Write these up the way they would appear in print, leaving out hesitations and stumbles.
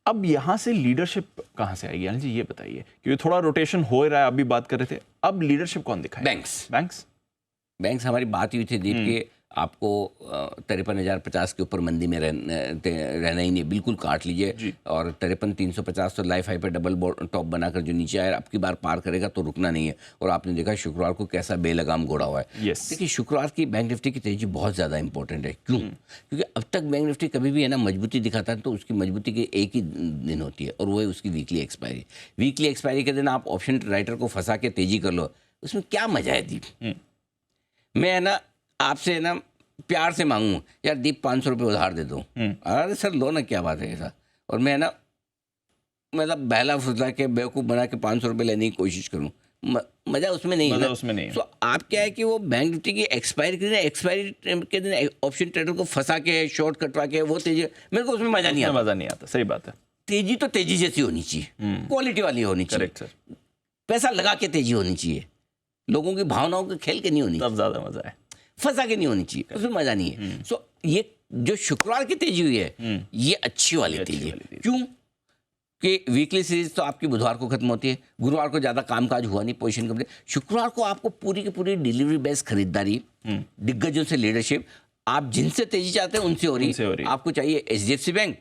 अब यहाँ से लीडरशिप कहाँ से आएगी? अनिल जी ये बताइए, क्योंकि थोड़ा रोटेशन हो रहा है, अभी बात कर रहे थे, अब लीडरशिप कौन दिखाएगा? बैंक्स हमारी बात हुई थी दीप के आपको 53,050 के ऊपर मंदी में रहना ही नहीं, बिल्कुल काट लीजिए। और 53,350 तो लाइफ हाई पे डबल टॉप बनाकर जो नीचे आया, अब की बार पार करेगा तो रुकना नहीं है। और आपने देखा शुक्रवार को कैसा बेलगाम घोड़ा हुआ है। देखिए शुक्रवार की बैंक निफ्टी की तेजी बहुत ज़्यादा इंपॉर्टेंट है। क्यों? क्योंकि अब तक बैंक निफ्टी कभी भी है ना मजबूती दिखाता है तो उसकी मजबूती के एक ही दिन होती है और वो है उसकी वीकली एक्सपायरी। वीकली एक्सपायरी के दिन आप ऑप्शन राइटर को फंसा के तेजी कर लो, उसमें क्या मजा है दीप? मैं है ना आपसे ना प्यार से मांगूं यार दीप 500 रुपये उधार दे दो, अरे सर लो ना, क्या बात है ऐसा? और मैं ना मतलब बहला फुसला के बेवकूफ़ बना के 500 रुपये लेने की कोशिश करूं, मज़ा उसमें नहीं है। उसमें नहीं है। तो आप क्या है कि वो बैंक निफ्टी की एक्सपायरी के दिन ऑप्शन ट्रेडर को फंसा के शॉर्ट कटवा के वो तेजी, मेरे को उसमें मज़ा नहीं आता। सही बात है। तेजी तो तेजी जैसी होनी चाहिए, क्वालिटी वाली होनी चाहिए। Correct sir. पैसा लगा के तेजी होनी चाहिए, लोगों की भावनाओं के खेल के नहीं होनी, तब ज़्यादा मज़ा है। फंसा के नहीं होनी चाहिए, उसमें मज़ा नहीं है। सो ये जो शुक्रवार की तेजी हुई है ये अच्छी वाली तेजी है। क्यों? कि वीकली सीरीज तो आपकी बुधवार को खत्म होती है, गुरुवार को ज़्यादा कामकाज हुआ नहीं, पोजीशन कंप्लीट। शुक्रवार को आपको पूरी की पूरी डिलीवरी बेस्ड खरीदारी, दिग्गजों से लीडरशिप, आप जिनसे तेजी चाहते हैं उनसे हो रही। आपको चाहिए HDFC बैंक,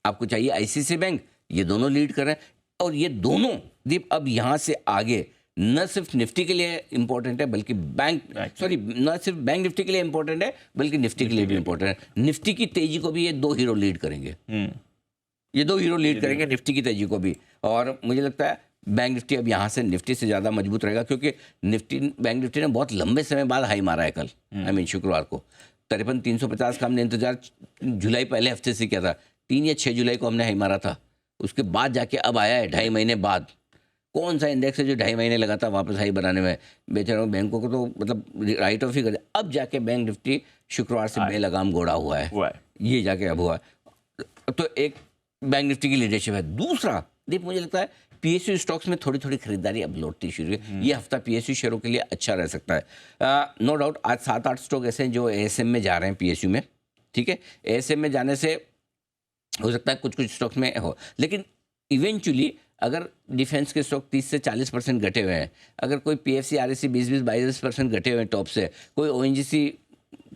आपको चाहिए ICICI बैंक, ये दोनों लीड कर रहे हैं। और ये दोनों दीप अब यहाँ से आगे न सिर्फ निफ्टी के लिए इंपॉर्टेंट है बल्कि न सिर्फ बैंक निफ्टी के लिए इंपॉर्टेंट है बल्कि निफ्टी के लिए भी इंपॉर्टेंट है। निफ्टी की तेजी को भी ये दो हीरो लीड करेंगे, ये दो हीरो लीड करेंगे निफ्टी की तेजी को भी। और मुझे लगता है बैंक निफ्टी अब यहाँ से निफ्टी से ज़्यादा मजबूत रहेगा, क्योंकि बैंक निफ्टी ने बहुत लंबे समय बाद हाई मारा है कल, शुक्रवार को 53,350 का हमने इंतजार जुलाई पहले हफ्ते से किया था, 3 या 6 जुलाई को हमने हाई मारा था। उसके बाद जाके अब आया है 2.5 महीने बाद। कौन सा इंडेक्स है जो 2.5 महीने लगा था वापस हाई बनाने में? बेचारों बैंकों को तो मतलब राइट ऑफ ही कर दिया। अब जाके बैंक निफ्टी शुक्रवार से बेलगाम घोड़ा हुआ है, ये जाके अब हुआ है। तो एक बैंक निफ्टी की लीडरशिप है। दूसरा दीप मुझे लगता है PSU स्टॉक्स में थोड़ी थोड़ी खरीदारी अब लौटती शुरू है। ये हफ्ता PSU शेयरों के लिए अच्छा रह सकता है। नो डाउट आज 7-8 स्टॉक ऐसे हैं जो ASM में जा रहे हैं PSU में, ठीक है। ASM में जाने से हो सकता है कुछ स्टॉक्स में हो, लेकिन इवेंचुअली अगर डिफेंस के स्टॉक 30 से 40% घटे हुए हैं, अगर कोई PFC RSC 20-22% घटे हुए हैं टॉप से, कोई ONGC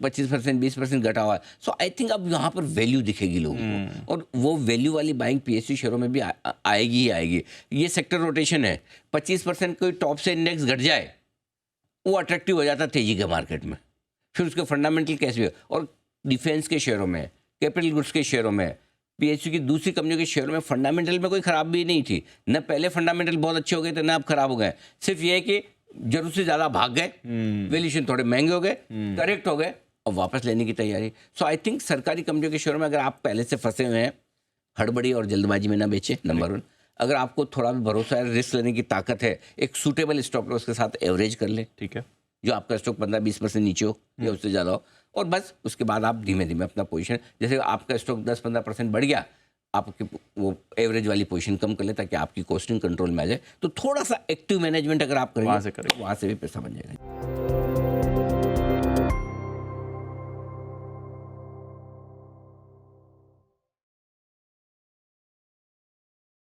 25% 20% घटा हुआ है, सो आई थिंक अब यहाँ पर वैल्यू दिखेगी लोगों को, और वो वैल्यू वाली बाइंग PSU शेयरों में भी आएगी ही आएगी। ये सेक्टर रोटेशन है, 25% कोई टॉप से इंडेक्स घट जाए वो अट्रैक्टिव हो जाता है तेजी के मार्केट में। फिर उसके फंडामेंटल कैसे हुए, और डिफेंस के शेयरों में, कैपिटल गुड्स के शेयरों में, PSU की दूसरी कंपनियों के शेयरों में फंडामेंटल में कोई खराब भी नहीं थी, न पहले फंडामेंटल बहुत अच्छे हो गए थे, ना अब खराब हो गए। सिर्फ ये है कि जरूरत से ज़्यादा भाग गए, वैल्यूएशन थोड़े महंगे हो गए, करेक्ट हो गए और वापस लेने की तैयारी। सो आई थिंक सरकारी कंपनियों के शेयरों में अगर आप पहले से फंसे हुए हैं, हड़बड़ी और जल्दबाजी में ना बेचें, नंबर 1। अगर आपको थोड़ा भी भरोसा है, रिस्क लेने की ताकत है, एक सूटेबल स्टॉप लॉस के साथ एवरेज कर लें, ठीक है, जो आपका स्टॉक 15-20% नीचे हो या उससे ज़्यादा हो, और बस उसके बाद आप धीमे धीमे अपना पोजीशन, जैसे आपका स्टॉक 10-15% बढ़ गया, आपकी वो एवरेज वाली पोजीशन कम कर ले ताकि आपकी कॉस्टिंग कंट्रोल में आ जाए। तो थोड़ा सा एक्टिव मैनेजमेंट अगर आप करेंगे वहाँ से भी पैसा बन जाएगा।